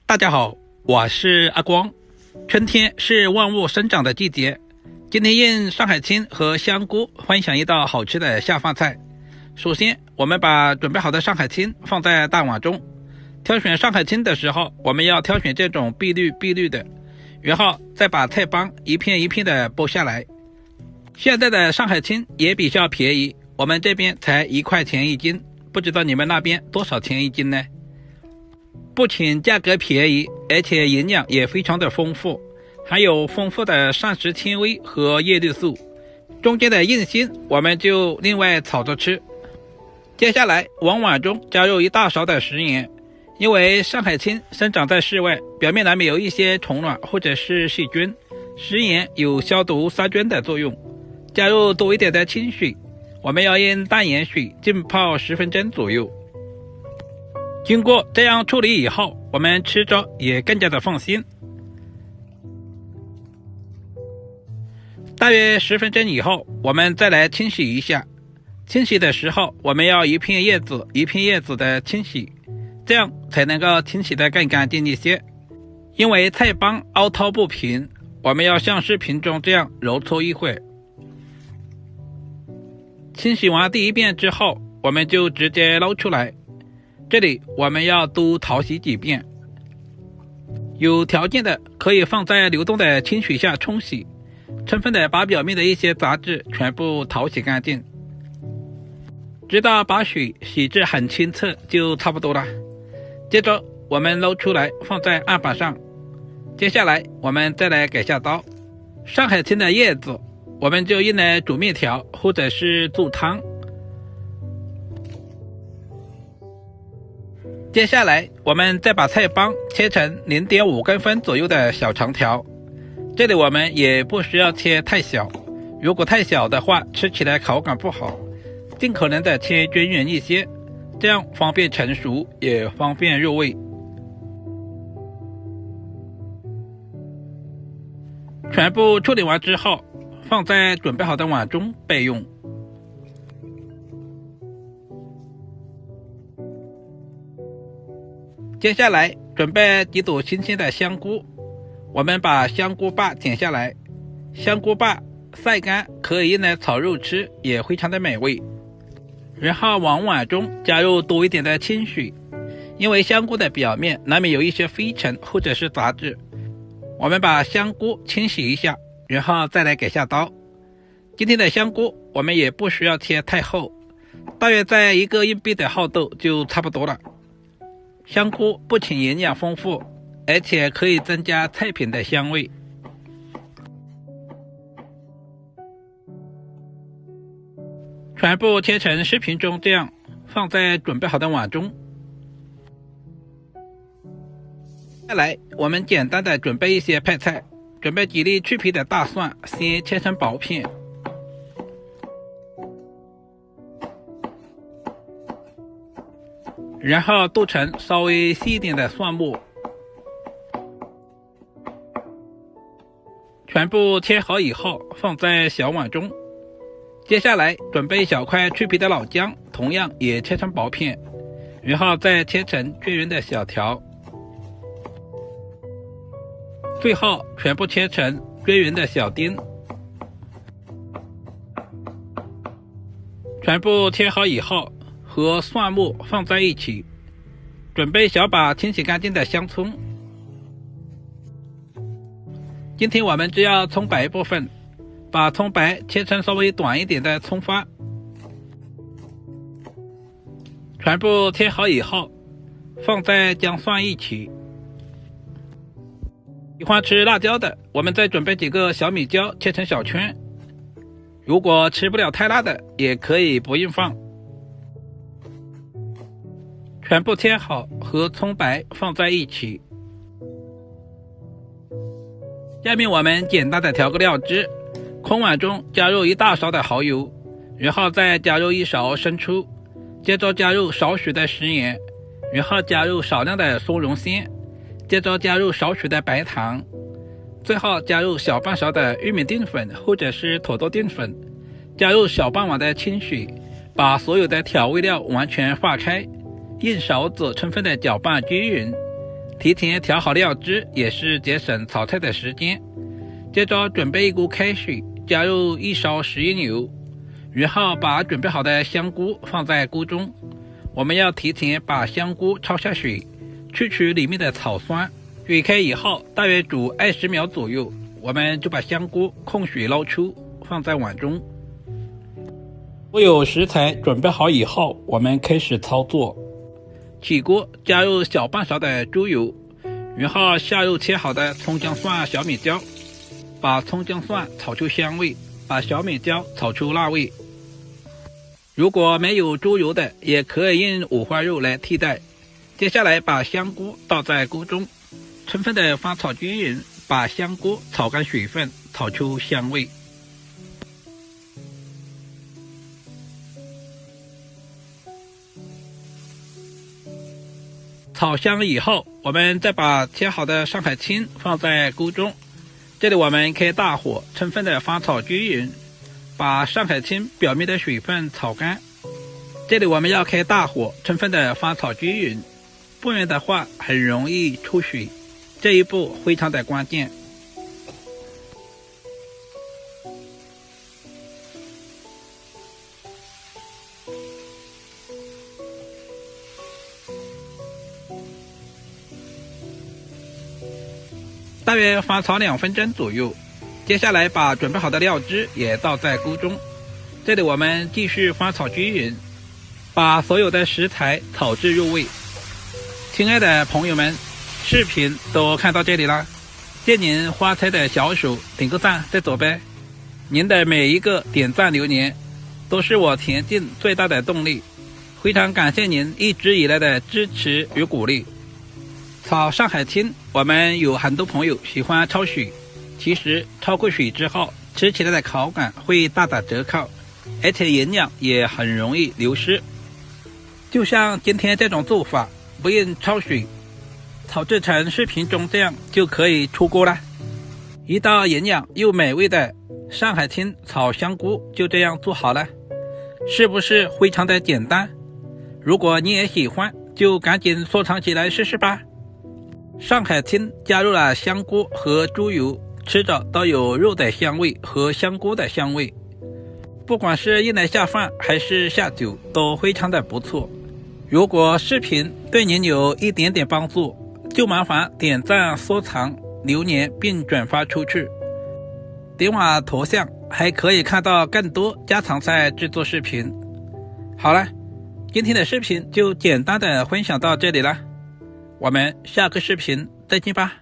大家好，我是阿光。春天是万物生长的季节，今天用上海青和香菇分享一道好吃的下饭菜。首先，我们把准备好的上海青放在大碗中。挑选上海青的时候，我们要挑选这种碧绿的，然后再把菜帮一片一片的剥下来。现在的上海青也比较便宜，我们这边才1块钱一斤，不知道你们那边多少钱一斤呢？不仅价格便宜，而且营养也非常的丰富，含有丰富的膳食纤维和叶绿素。中间的硬芯我们就另外炒着吃。接下来往碗中加入1大勺的食盐，因为上海青生长在室外，表面难免有一些虫卵或者是细菌，食盐有消毒杀菌的作用。加入多一点的清水，我们要用淡盐水浸泡10分钟左右。经过这样处理以后，我们吃着也更加的放心。大约10分钟以后，我们再来清洗一下。清洗的时候，我们要一片叶子一片叶子的清洗，这样才能够清洗得更干净一些。因为菜帮凹凸不平，我们要像视频中这样揉搓一会。清洗完第一遍之后，我们就直接捞出来。这里我们要多淘洗几遍，有条件的可以放在流动的清水下冲洗，充分的把表面的一些杂质全部淘洗干净，直到把水洗至很清澈就差不多了。接着我们捞出来放在案板上，接下来我们再来改下刀。上海青的叶子我们就用来煮面条或者是做汤。接下来我们再把菜帮切成0.5公分左右的小长条，这里我们也不需要切太小，如果太小的话吃起来口感不好，尽可能的切均匀一些，这样方便成熟也方便入味。全部处理完之后，放在准备好的碗中备用。接下来准备几朵新鲜的香菇，我们把香菇瓣剪下来，香菇瓣晒干可以用来炒肉吃，也非常的美味。然后往碗中加入多一点的清水，因为香菇的表面难免有一些飞尘或者是杂质，我们把香菇清洗一下，然后再来改下刀。今天的香菇我们也不需要切太厚，大约在1个硬币的厚度就差不多了。香菇不仅营养丰富，而且可以增加菜品的香味。全部切成视频中这样，放在准备好的碗中。再来，我们简单的准备一些配菜，准备几粒去皮的大蒜，先切成薄片。然后剁成稍微细一点的蒜末，全部切好以后放在小碗中。接下来准备小块去皮的老姜，同样也切成薄片，然后再切成均匀的小条，最后全部切成均匀的小丁。全部切好以后和蒜末放在一起，准备小把清洗干净的香葱。今天我们只要葱白部分，把葱白切成稍微短一点的葱花。全部切好以后放在姜蒜一起。喜欢吃辣椒的，我们再准备几个小米椒切成小圈，如果吃不了太辣的也可以不用放。全部切好和葱白放在一起。下面我们简单的调个料汁，空碗中加入1大勺的蚝油，然后再加入1勺生抽，接着加入少许的食盐，然后加入少量的松茸鲜，接着加入少许的白糖，最后加入小半勺的玉米淀粉或者是土豆淀粉，加入小半碗的清水，把所有的调味料完全化开，用勺子充分的搅拌均匀，提前调好料汁也是节省炒菜的时间。接着准备一锅开水，加入1勺食盐油，然后把准备好的香菇放在锅中。我们要提前把香菇焯下水，去除里面的草酸。水开以后，大约煮20秒左右，我们就把香菇控水捞出，放在碗中。所有食材准备好以后，我们开始操作。起锅，加入小半勺的猪油，然后下入切好的葱姜蒜、小米椒，把葱姜蒜炒出香味，把小米椒炒出辣味。如果没有猪油的，也可以用五花肉来替代。接下来把香菇倒在锅中，充分的翻炒均匀，把香菇炒干水分，炒出香味。炒香以后，我们再把切好的上海青放在锅中。这里我们开大火，充分的翻炒均匀，把上海青表面的水分炒干。这里我们要开大火，充分的翻炒均匀，不然的话很容易出水。这一步非常的关键。大约翻炒2分钟左右，接下来把准备好的料汁也倒在锅中。这里我们继续翻炒均匀，把所有的食材炒至入味。亲爱的朋友们，视频都看到这里了，借您花菜的小手点个赞再走呗。您的每一个点赞留言都是我前进最大的动力，非常感谢您一直以来的支持与鼓励。炒上海青，我们有很多朋友喜欢焯水，其实焯过水之后，吃起来的口感会大打折扣，而且营养也很容易流失。就像今天这种做法，不用焯水，炒制成视频中这样就可以出锅了。一道营养又美味的上海青炒香菇就这样做好了，是不是非常的简单？如果你也喜欢，就赶紧收藏起来试试吧。上海青加入了香菇和猪油，吃着都有肉的香味和香菇的香味，不管是用来下饭还是下酒都非常的不错。如果视频对您有一点点帮助，就麻烦点赞、收藏、留言并转发出去。点我头像还可以看到更多家常菜制作视频。好了，今天的视频就简单的分享到这里了，我们下个视频再见吧。